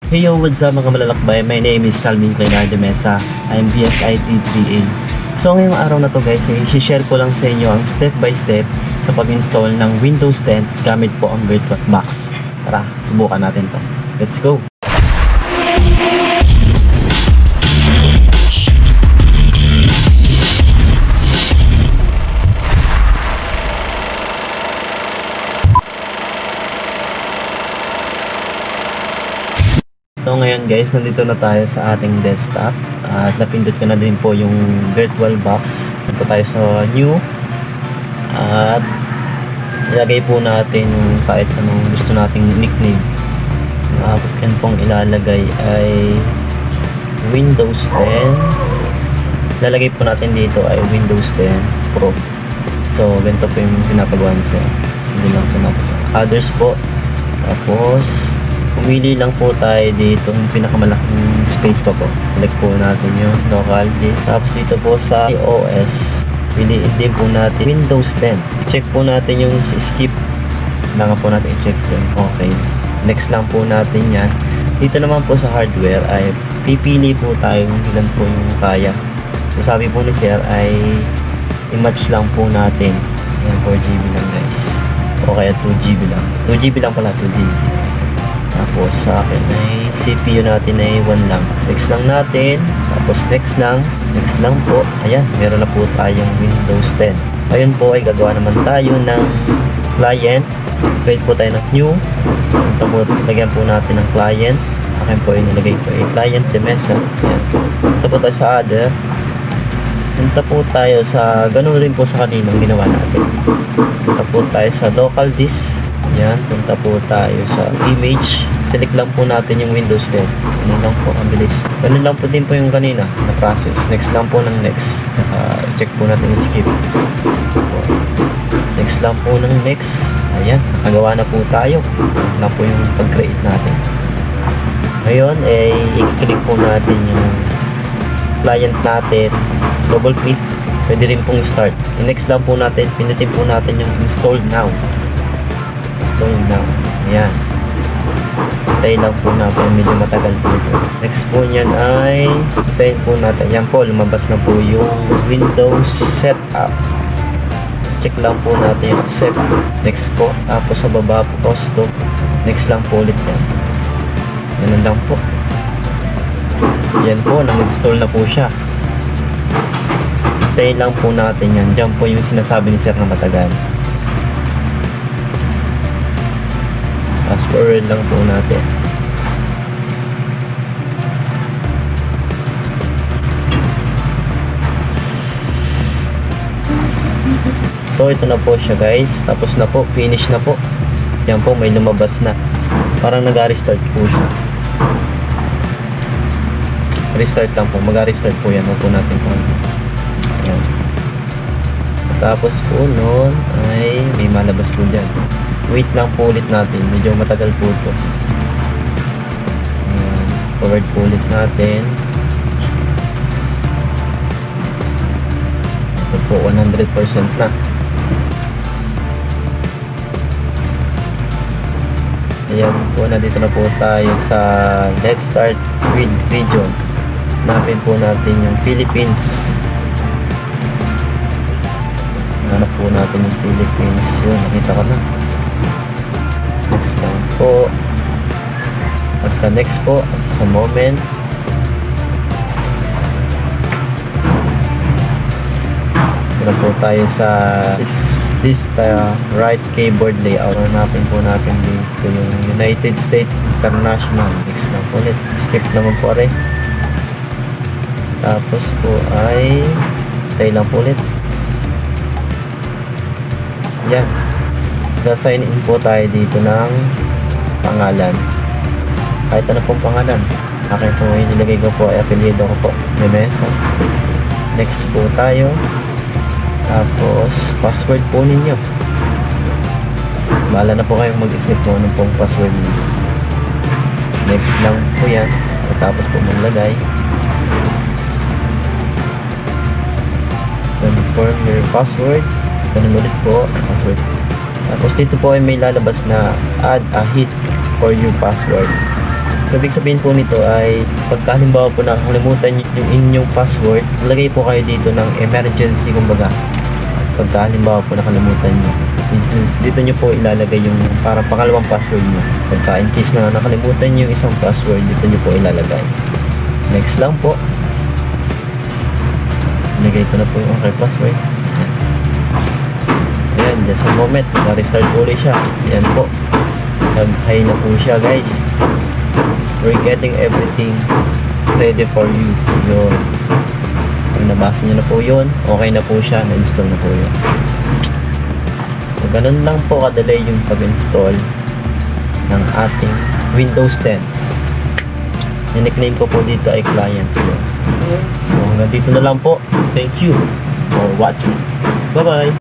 Hey yo, what's up mga malalakbay? My name is Calvin Clenardo Mesa. I'm BSIT 3A. So ngayong araw na to guys, i-share ko lang sa inyo ang step by step sa pag-install ng Windows 10 gamit po ang VirtualBox. Tara, subukan natin to. Let's go! So ngayon guys, nandito na tayo sa ating desktop at napindot ko na din po yung VirtualBox. Punta tayo sa new at ilagay po natin yung kahit anong gusto nating nickname. Yan pong ilalagay ay Windows 10. Lalagay po natin dito ay Windows 10 Pro. So ganito po yung pinapagawa niya. Hindi lang po natin. Others po. Tapos pumili lang po tayo dito yung pinakamalaking space pa po. Select po natin yung local disk. Tapos dito po sa iOS, piliin din po natin Windows 10. Check po natin yung skip. Kailangan po natin i-check yun. Okay. Next lang po natin yan. Dito naman po sa hardware ay pipili po tayo kung ilan po yung kaya. So sabi po ni Sir ay i-match lang po natin. Yan, 4GB lang guys. O kaya 2GB lang. 2GB lang pala, 2GB. Tapos sa akin ay CPU natin ay 1 lang. Next lang natin. Tapos next lang po. Ayan, meron na po tayong Windows 10. Ayun po ay gagawa naman tayo ng client. Create po tayo ng new. Tapos lagyan po natin ng client. Akin po ay nilagay ko ay client de mesa. Ayan. Punta po tayo sa other. Punta po tayo sa ganun rin po sa kaninang ginawa natin. Punta po tayo sa local disk. Yan, punta po tayo sa image. Select lang po natin yung Windows 10. Ganun lang po, ang bilis. Ganun lang po din po yung kanina na process. Next lang po ng next. Check po natin yung skip. Next lang po ng next. Ayan, nakagawa na po tayo. Yan lang po yung pag-create natin. Ngayon, i-click po natin yung client natin. Double click. Pwede rin pong start. Next lang po natin, pinutin po natin yung install now. Install now. Ayan. Hintayin lang po natin. Medyo matagal po ito. Next po nyan ay hintayin po natin. Yan po. Lumabas na po yung Windows setup. Check lang po natin yung accept. Next po. Tapos sa baba po. Custom. Next lang po ulit yan. Ganun lang po. Yan po. Nag-install na po siya. Hintayin lang po natin yan. Diyan po yung sinasabi ni Sir na matagal. Fast forward lang po natin. So ito na po siya guys. Tapos na po. Finish na po. Yan po may lumabas na. Parang nag-restart po siya. Restart lang po. Mag-restart po yan. Huwag po natin po. Ayan. Tapos po noon ay may malabas po dyan. Wait lang po ulit natin. Medyo matagal po ito. Forward po ulit natin. Ito po 100% na. Ayan po, nandito na po tayo sa Let's Start with Region. Hanapin po natin yung Philippines. Hanap po natin yung Philippines. Yun, nakita ko na. Next lang po. At next po sa moment. Muna po tayo sa this right keyboard layout. Hanapin po natin dito yung United States International. Next lang po ulit. Skip naman po rin. Tapos po ay tayo lang po ulit. Yan. Sa-sign in po tayo dito ng pangalan. Kahit ano pong pangalan. Akin po nilagay ko po ay apelyido ko po. Mesa. Next po tayo. Tapos password po ninyo. Bahala na po kayong mag-isip po anong pong password ninyo. Next lang po yan. Tapos po maglagay. Confirm your password. Ganun ulit po. Password. Tapos dito po ay may lalabas na add a hit for your password. So, ibig sabihin po nito ay pagka halimbawa po nakakalimutan yung inyong password, lagay po kayo dito ng emergency kumbaga. Pagka halimbawa po nakalimutan nyo, dito nyo po ilalagay yung parang pangalawang password nyo. Pagka in case na nakalimutan nyo yung isang password, dito nyo po ilalagay. Next lang po. Ilagay ko na po yung okay password. Ayan, just a moment. Restart po ulit siya. Ayan po. Nag-high na po siya guys. We're getting everything ready for you. Yun. Pag nabasa nyo na po yun, okay na po siya. Na-install na po yun. So, ganun lang po kadali yung pag-install ng ating Windows 10. Yung nickname ko po dito ay client yun. So, hanggang dito na lang po. Thank you for watching. Bye-bye!